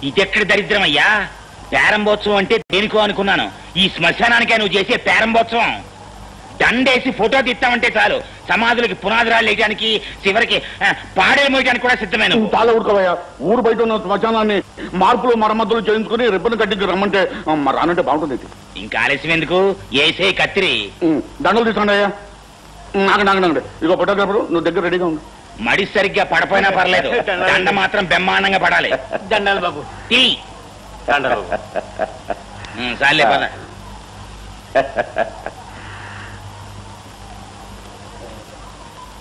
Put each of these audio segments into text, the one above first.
ఇదెక్కడి దరిద్రం అయ్యా? పేరంబోత్సవం అంటే దేనికో అనుకున్నాను. ఈ శ్మశానానికే నువ్వు చేసే పేరంబోత్సవం. దండేసి ఫోటో తీస్తామంటే చాలు, సమాధులకి పునాదురాలు వేయడానికి, చివరికి పాడే మోయడానికి కూడా సిద్ధమైన. చాలా ఊరుకోవయ్యా. ఊరు బయట ఉన్న శ్మశానాన్ని మార్పులు మరమ్మతులు చేయించుకుని రిబ్బన్ కట్టించి రమ్మంటే రానంటే బాగుంటుంది. ఇంకా ఆలస్యం ఎందుకు? ఏసే కత్తిరి. దండలు తీసుకోండి అయ్యా. నాగండి ఇదిగో ఫోటోగ్రాఫర్, నువ్వు దగ్గర రెడీగా ఉండు. మడి సరిగ్గా పడపోయినా పర్లేదు, దండ మాత్రం బ్రహ్మాండంగా పడాలి. దండాలు బాబు. తీ చాలే పద.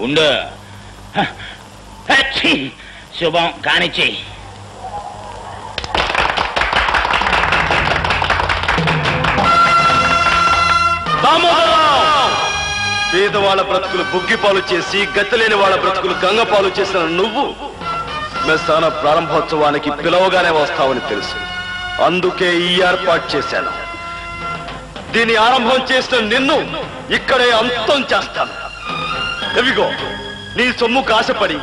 ఉండు. శుభం కానిచ్చి. పేదవాళ్ళ బ్రతుకులు బుగ్గిపాలు చేసి, గతిలేని వాళ్ళ బ్రతుకులు గంగపాలు చేసిన నువ్వు శ్మశాన ప్రారంభోత్సవానికి పిలవగానే వస్తావని తెలుసు. అందుకే ఈ ఏర్పాటు చేశాను. దీని ఆరంభం చేసిన నిన్ను ఇక్కడే అంతం చేస్తాను. ఎవిగో నీ సొమ్ము కాశపడి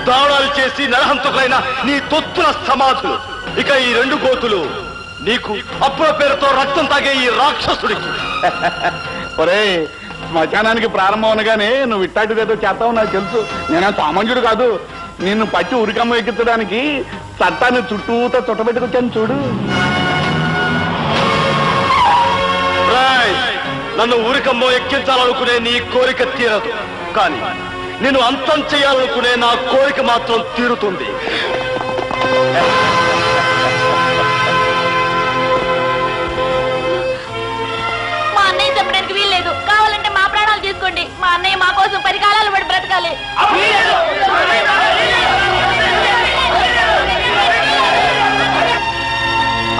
దారుణాలు చేసి నరహంతకులైన నీ తొత్తుల సమాధులు. ఇక ఈ 2 గోతులు నీకు అప్పుల పేరుతో రక్తం తాగే ఈ రాక్షసుడికి. ఒరే, శ్మశానానికి ప్రారంభం అనగానే నువ్వు ఇట్టాటిదేదో చేస్తావు నాకు తెలుసు. నేనే సామాన్యుడు కాదు. నిన్ను పచ్చి ఉరికమ్మ ఎక్కించడానికి చట్టాన్ని చుట్టూతో చుట్టబెట్టుకొచ్చాను చూడు. నన్ను ఊరికమ్మో ఎక్కించాలనుకునే నీ కోరిక తీరదు, కానీ నేను అంతం చేయాలనుకునే నా కోరిక మాత్రం తీరుతుంది. మా అన్నయ్య చెప్పడానికి వీల్లేదు. కావాలంటే మా ప్రాణాలు తీసుకోండి. మా అన్నయ్య మా కోసం 10 కాలాలు పడి బ్రతకాలి.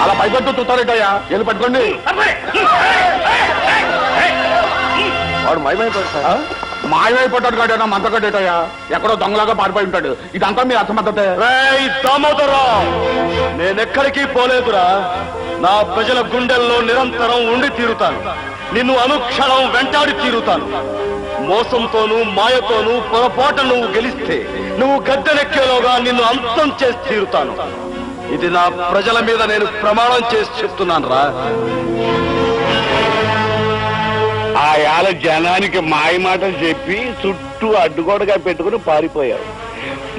అలా పైపట్టు చూస్తారేటయ్యా, వెళ్ళి పట్టుకోండి. వాడు మాయమైపోయాడు సార్. మాయమైపోతాడు కాడేనా, మంతకట్టేటయ్యా. ఎక్కడో దొంగలాగా పారిపోయి ఉంటాడు. ఇదంతా మీ అసమర్థతే. దామోదరం, నేనెక్కడికి పోలేదురా. నా ప్రజల గుండెల్లో నిరంతరం ఉండి తీరుతాను. నిన్ను అనుక్షణం వెంటాడి తీరుతాను. మోసంతోనూ మాయతోనూ పొరపాటు నువ్వు గెలిస్తే, నువ్వు గద్దెనెక్కేలోగా నిన్ను అంతం చేసి తీరుతాను. ఇది నా ప్రజల మీద నేను ప్రమాణం చేసి చెప్తున్నాను రా. ఆ యాల జనానికి మాయ మాటలు చెప్పి చుట్టూ అడ్డుగోడగా పెట్టుకుని పారిపోయావు.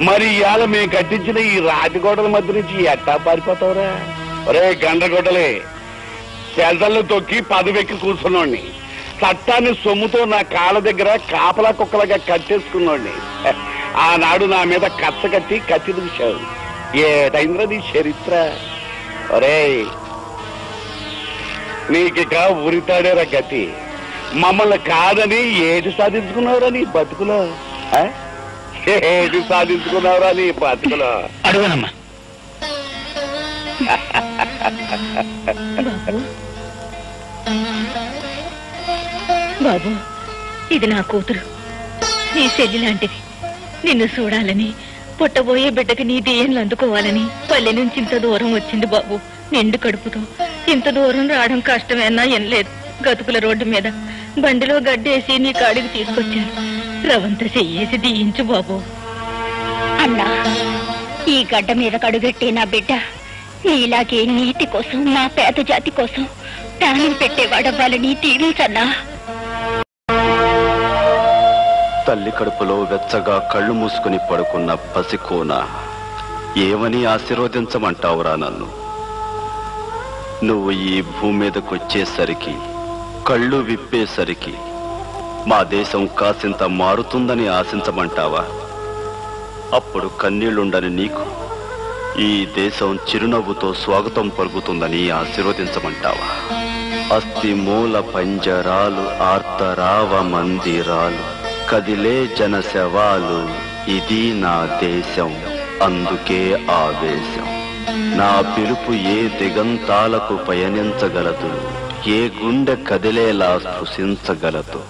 మరి ఇవాళ మేము కట్టించిన ఈ రాతిగోడల మధ్య నుంచి ఎట్టా పారిపోతావురా? ఒరే గండ్రగొడ్డలే, సెల్తల్లో తొక్కి పదవెక్కి కూర్చున్నోడిని, చట్టాన్ని సొమ్ముతో నా కాళ్ళ దగ్గర కాపలా కుక్కలుగా కట్టేసుకున్నోడిని. ఆనాడు నా మీద కచ్చ కట్టి కత్తి దూశావు. ఏటైంద్ర నీ చరిత్ర? ఒరే, నీకిక ఉరితాడేరా గతి. మమ్మల్ని కాదని ఏది సాధించుకున్నావురా నీ బతుకులో? ఏది సాధించుకున్నావురా నీ బతుకులో? అడుగునమ్మా. బాబు, ఇది నా కూతురు, నీ చెల్లి లాంటిది. నిన్ను చూడాలని, పుట్టబోయే బిడ్డకి నీ దేయంలు అందుకోవాలని పల్లె నుంచి ఇంత దూరం వచ్చింది బాబు. నిండు కడుపుతో ఇంత దూరం రావడం కష్టమేనా ఎనలేదు. గతుకుల రోడ్డు మీద బండిలో గడ్డేసి నీ కాడికి తీసుకొచ్చాను. రవంత చెయ్యేసి దీయించు బాబు. అన్నా, ఈ గడ్డ మీద కడుగెట్టే నా బిడ్డ నీలాగే నీతి కోసం, మా పేద జాతి కోసం ప్రాణం పెట్టేవాడవ్వాలని దీవించన్నా. తల్లి కడుపులో వెచ్చగా కళ్ళు మూసుకుని పడుకున్న పసికోన ఏమని ఆశీర్వదించమంటావురా నన్ను? నువ్వు ఈ భూమి మీదకు వచ్చేసరికి, కళ్ళు విప్పేసరికి మా దేశం కాసింత మారుతుందని ఆశించమంటావా? అప్పుడు కన్నీళ్లుండని నీకు ఈ దేశం చిరునవ్వుతో స్వాగతం పలుకుతుందని ఆశీర్వదించమంటావా? అస్థి మూల పంజరాలు, ఆర్తరావ మందిరాలు, కదిలే జనశవాలు, ఇది నా దేశం, అందుకే ఆవేశం. నా పిలుపు ఏ దిగంతాలకు పయనించగలదు, ఏ గుండె కదిలేలా స్పృశించగలదు.